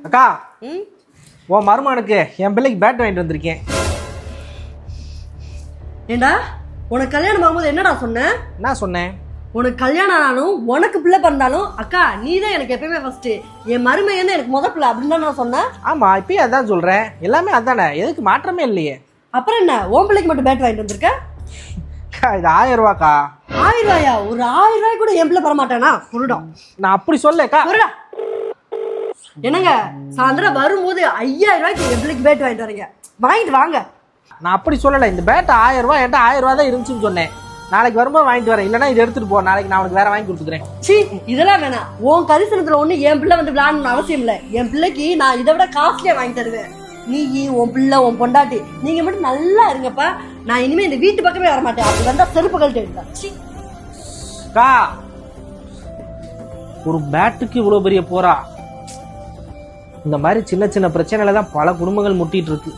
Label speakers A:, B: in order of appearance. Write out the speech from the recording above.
A: அக்கா உன் மருமகனுக்கு என் பிள்ளைக்கு பேட் வாங்கிட்டு வந்திருக்கேன்.
B: ஏண்டா உனக்கு கல்யாணம் ஆகும்போது என்னடா சொன்னேன்?
A: என்ன சொன்னேன்?
B: உனக்கு கல்யாணம் ஆனாலும் உனக்கு பிள்ளை பிறந்தாலும் அக்கா நீ தான் எனக்கு எப்பயுமே ஃபர்ஸ்ட், என் மருமையன்னு எனக்கு முத பிள்ளை அப்படின்னு தான் நான் சொன்னேன்.
A: ஆமா, இப்பயும் அதான் சொல்றேன். எல்லாமே அதானே, எதுக்கு மாற்றமே இல்லையே.
B: அப்புறம் என்ன உன் பிள்ளைக்கு மட்டும் பேட் வாங்கிட்டு வந்திருக்க?
A: இது 1000 ரூபாக்கா.
B: 1000 ரூபாயா? ஒரு 1000 ரூபாய் கூட என் பிள்ளை பெற மாட்டானா? பொருடம்
A: நான் அப்படி சொல்லக்கா.
B: என்னங்க சாயந்தரம் வரும்போது 5000 ரூபாய்க்கு என் பிள்ளைக்கு பேட் வாங்கிட்டு வரீங்க, வாங்கிட்டு வாங்க.
A: நான் அப்படி சொல்லலை. இந்த பேட் 1000 ரூபாய், என்கிட்ட 1000 ரூபாய் தான் இருந்துச்சுன்னு சொன்னேன். நாளைக்கு வரும்போது வாங்கிட்டு வரேன், இல்லைன்னா இதை எடுத்துட்டு போ. நாளைக்கு நான் உனக்கு வேற வாங்கி கொடுத்துக்கிறேன்.
B: சீ, இதெல்லாம் வேணாம். உன் கரிசனத்துல ஒண்ணு என் பிள்ளை வந்து விளையாடணும்னு அவசியம் இல்லை. என் பிள்ளைக்கு நான் இதை விட காஸ்ட்லியா வாங்கி தருவேன். நீ உன் பிள்ளை உன் பொண்டாட்டி நீங்க மட்டும் நல்லா இருங்கப்பா. நான் இனிமே இந்த வீட்டு பக்கமே வர மாட்டேன். அப்படி வந்தா செருப்பு கழட்டி எடுத்தேன்.
A: ஒரு பேட்டுக்கு இவ்வளவு பெரிய போரா? இந்த மாதிரி சின்ன சின்ன பிரச்சனையில தான் பல குடும்பங்கள் முட்டிட்டு இருக்கு.